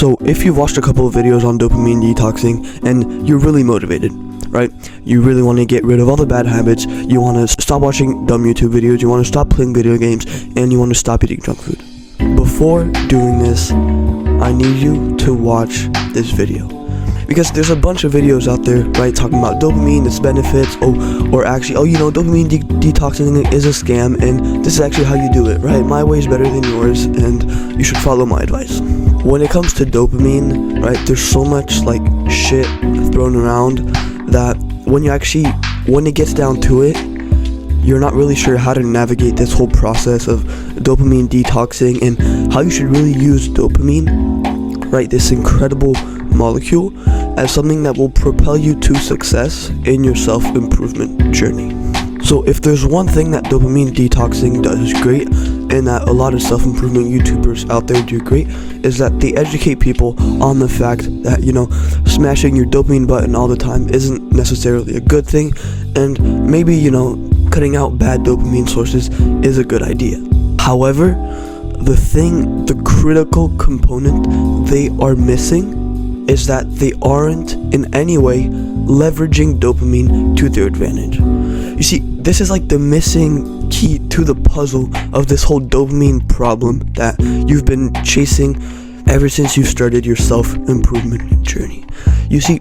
So if you've watched a couple of videos on dopamine detoxing and you're really motivated, right? You really want to get rid of all the bad habits, you want to stop watching dumb YouTube videos, you want to stop playing video games, and you want to stop eating junk food. Before doing this, I need you to watch this video. Because there's a bunch of videos out there, right, talking about dopamine, its benefits, dopamine detoxing is a scam, and this is actually how you do it, right? My way is better than yours, and you should follow my advice. When it comes to dopamine, right, there's so much, shit thrown around that when it gets down to it, you're not really sure how to navigate this whole process of dopamine detoxing and how you should really use dopamine, right, this incredible molecule, as something that will propel you to success in your self-improvement journey. So if there's one thing that dopamine detoxing does great, and that a lot of self-improvement YouTubers out there do great, is that they educate people on the fact that, smashing your dopamine button all the time isn't necessarily a good thing, and maybe, cutting out bad dopamine sources is a good idea. However, the critical component they are missing is that they aren't in any way leveraging dopamine to their advantage. You see, this is like the missing key to the puzzle of this whole dopamine problem that you've been chasing ever since you started your self-improvement journey. You see,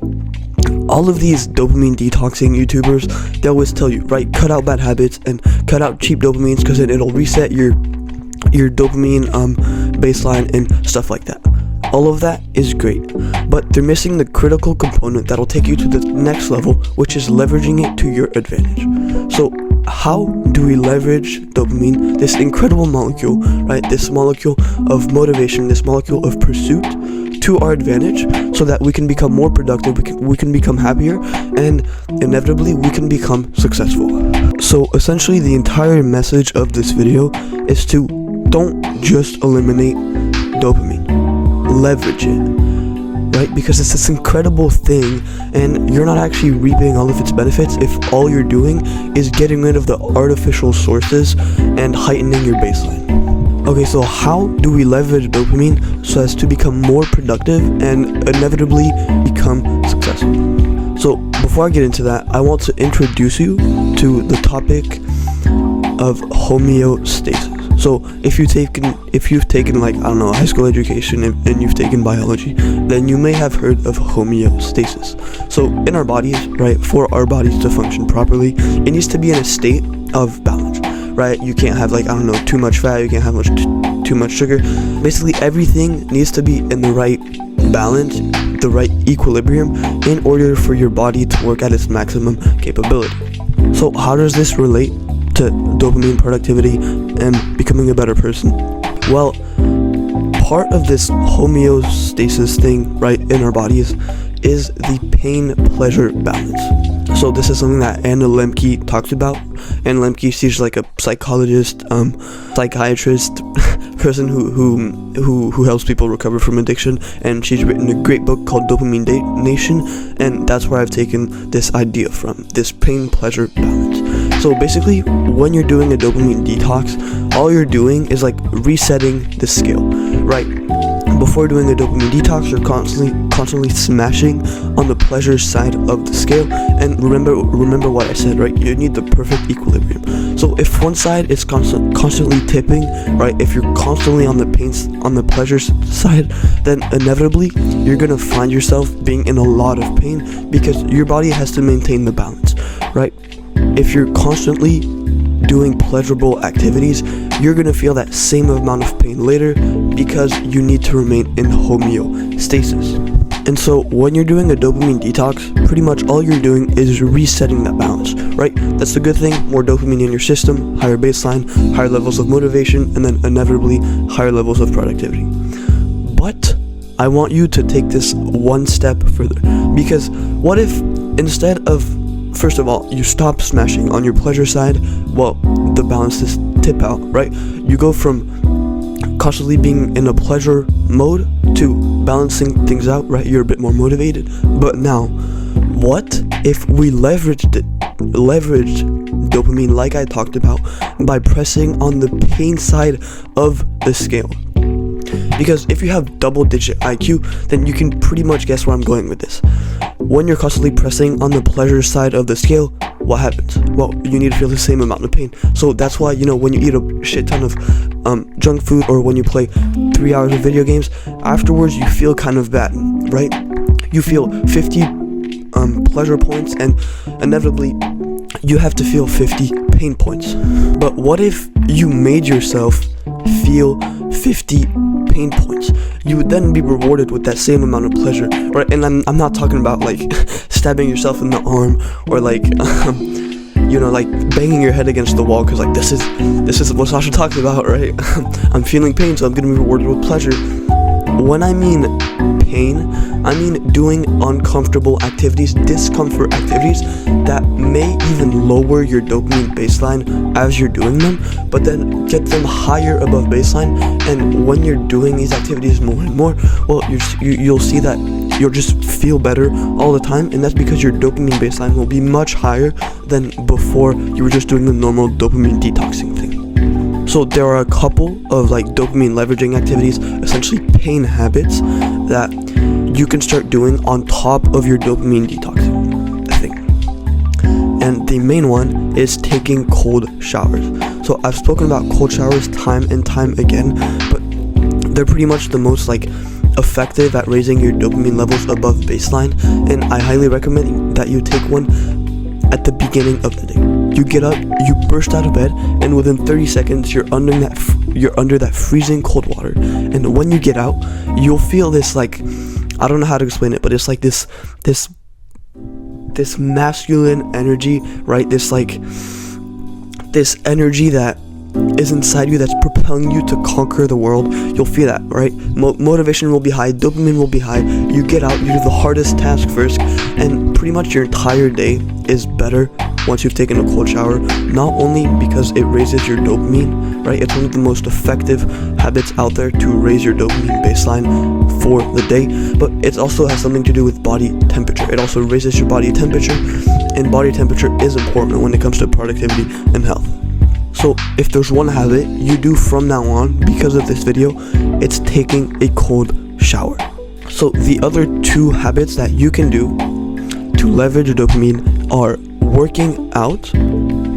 all of these dopamine detoxing YouTubers, they always tell you, right, cut out bad habits and cut out cheap dopamines because then it'll reset your dopamine baseline and stuff like that. All of that is great, but they're missing the critical component that'll take you to the next level, which is leveraging it to your advantage. So how do we leverage dopamine, this incredible molecule, right, this molecule of motivation, this molecule of pursuit, to our advantage so that we can become more productive, we can become happier, and inevitably we can become successful? So essentially the entire message of this video is to don't just eliminate dopamine. Leverage it, right? Because it's this incredible thing, and you're not actually reaping all of its benefits if all you're doing is getting rid of the artificial sources and heightening your baseline. Okay, so how do we leverage dopamine so as to become more productive and inevitably become successful? So before I get into that, I want to introduce you to the topic of homeostasis. So if you've taken a high school education and you've taken biology, then you may have heard of homeostasis. So in our bodies, right, for our bodies to function properly, it needs to be in a state of balance, right? You can't have too much fat, you can't have too much sugar. Basically everything needs to be in the right balance, the right equilibrium, in order for your body to work at its maximum capability. So how does this relate to dopamine productivity and becoming a better person? Well, part of this homeostasis thing, right, in our bodies is the pain-pleasure balance. So this is something that Anna Lemke talks about. Anna Lemke, she's like a psychologist, psychiatrist, person who helps people recover from addiction, and she's written a great book called Dopamine Nation, and that's where I've taken this idea from, this pain-pleasure balance. So basically, when you're doing a dopamine detox, all you're doing is resetting the scale, right? Before doing a dopamine detox, you're constantly smashing on the pleasure side of the scale. And remember what I said, right? You need the perfect equilibrium. So if one side is constantly tipping, right? If you're constantly on the pleasure side, then inevitably you're gonna find yourself being in a lot of pain because your body has to maintain the balance, right? If you're constantly doing pleasurable activities, you're going to feel that same amount of pain later because you need to remain in homeostasis. And so when you're doing a dopamine detox, pretty much all you're doing is resetting that balance, right? That's the good thing, more dopamine in your system, higher baseline, higher levels of motivation, and then inevitably higher levels of productivity. But I want you to take this one step further, because what if instead of, first of all, you stop smashing on your pleasure side, well, the balance is tip out, right? You go from constantly being in a pleasure mode to balancing things out, right? You're a bit more motivated. But now, what if we leveraged dopamine like I talked about by pressing on the pain side of the scale? Because if you have double-digit IQ, then you can pretty much guess where I'm going with this. When you're constantly pressing on the pleasure side of the scale, what happens? Well, you need to feel the same amount of pain. So that's why, when you eat a shit ton of junk food, or when you play 3 hours of video games, afterwards you feel kind of bad, right? You feel 50 pleasure points, and inevitably you have to feel 50 pain points. But what if you made yourself feel 50 pain points? You would then be rewarded with that same amount of pleasure, right? And I'm not talking about like stabbing yourself in the arm, or like like banging your head against the wall, because like this is what Sasha talks about, right? I'm feeling pain, so I'm gonna be rewarded with pleasure. When I mean pain, I mean doing uncomfortable activities, discomfort activities that may even lower your dopamine baseline as you're doing them, but then get them higher above baseline. And when you're doing these activities more and more, well, you'll see that you'll just feel better all the time, and that's because your dopamine baseline will be much higher than before you were just doing the normal dopamine detoxing thing. So there are a couple of like dopamine leveraging activities, essentially pain habits, that you can start doing on top of your dopamine detoxing thing. And the main one is taking cold showers. So I've spoken about cold showers time and time again, but they're pretty much the most like effective at raising your dopamine levels above baseline, and I highly recommend that you take one at the beginning of the day. You get up, you burst out of bed, and within 30 seconds you're under that freezing cold water. And when you get out, you'll feel this like, I don't know how to explain it, but it's like this masculine energy, right? This energy that is inside you that's propelling you to conquer the world. You'll feel that, right? Motivation will be high, dopamine will be high. You get out, you do the hardest task first, and pretty much your entire day is better once you've taken a cold shower. Not only because it raises your dopamine, right? It's one of the most effective habits out there to raise your dopamine baseline for the day, but it also has something to do with body temperature. It also raises your body temperature, and body temperature is important when it comes to productivity and health. So if there's one habit you do from now on because of this video, it's taking a cold shower. So the other two habits that you can do to leverage dopamine are working out.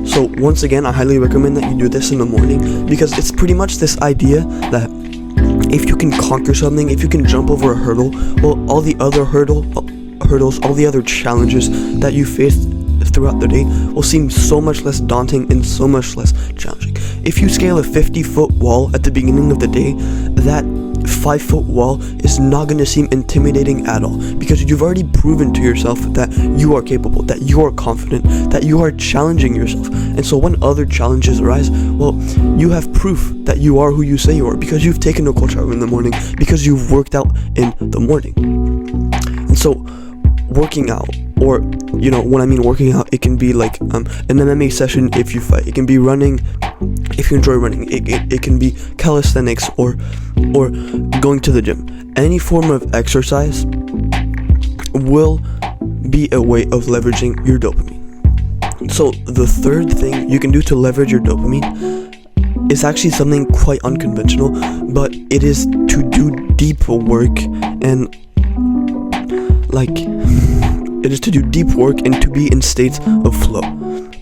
So once again, I highly recommend that you do this in the morning, because it's pretty much this idea that if you can conquer something, if you can jump over a hurdle, well, all the other hurdles, all the other challenges that you face throughout the day will seem so much less daunting and so much less challenging. If you scale a 50-foot wall at the beginning of the day, that 5-foot wall is not going to seem intimidating at all, because you've already proven to yourself that you are capable, that you are confident, that you are challenging yourself. And so when other challenges arise, well, you have proof that you are who you say you are, because you've taken a cold shower in the morning, because you've worked out in the morning. And so working out, or when I mean working out, it can be like an MMA session if you fight. It can be running if you enjoy running. It can be calisthenics or going to the gym. Any form of exercise will be a way of leveraging your dopamine. So the third thing you can do to leverage your dopamine is actually something quite unconventional, but it is to do deep work and to be in states of flow.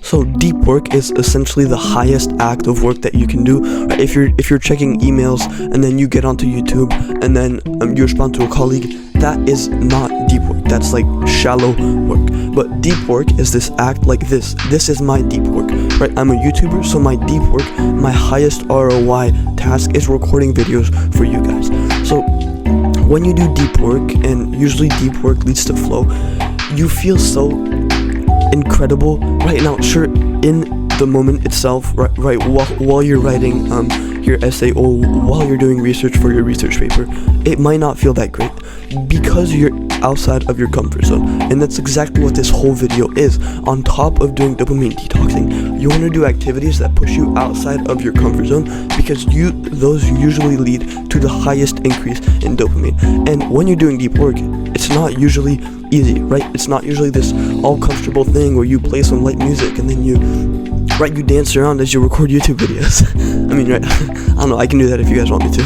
So deep work is essentially the highest act of work that you can do. Right? If you're checking emails and then you get onto YouTube and then you respond to a colleague, that is not deep work. That's like shallow work. But deep work is this act like this. This is my deep work, right? I'm a YouTuber, so my deep work, my highest ROI task is recording videos for you guys. So when you do deep work, and usually deep work leads to flow, you feel so incredible right now. Sure, in the moment itself, right while you're writing your essay, or while you're doing research for your research paper, it might not feel that great because you're outside of your comfort zone. And that's exactly what this whole video is. On top of doing dopamine detoxing, you want to do activities that push you outside of your comfort zone, because those usually lead to the highest increase in dopamine. And when you're doing deep work, it's not usually easy, right? It's not usually this all comfortable thing where you play some light music and then you dance around as you record YouTube videos. I mean, right? I don't know, I can do that if you guys want me to.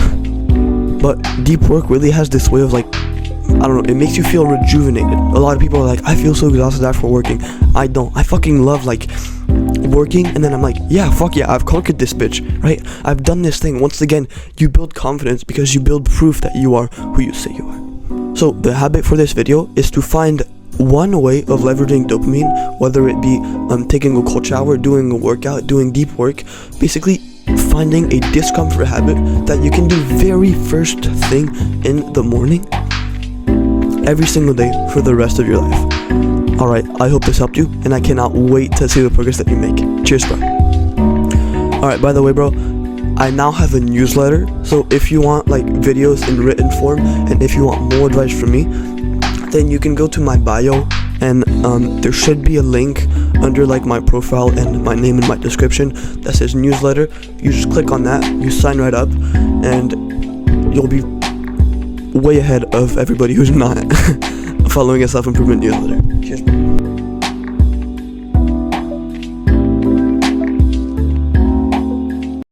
But deep work really has this way of like, I don't know, it makes you feel rejuvenated. A lot of people are like, I feel so exhausted after working. I don't. I fucking love like working, and then I'm like, yeah, fuck yeah, I've conquered this bitch, right? I've done this thing. Once again, you build confidence because you build proof that you are who you say you are. So the habit for this video is to find one way of leveraging dopamine, whether it be taking a cold shower, doing a workout, doing deep work, basically finding a discomfort habit that you can do very first thing in the morning every single day for the rest of your life. Alright, I hope this helped you, and I cannot wait to see the progress that you make. Cheers, bro. Alright, by the way, bro, I now have a newsletter, so if you want like videos in written form, and if you want more advice from me, then you can go to my bio, and there should be a link under like my profile and my name in my description that says newsletter. You just click on that, you sign right up, and you'll be way ahead of everybody who's not following a self-improvement newsletter. Cheers.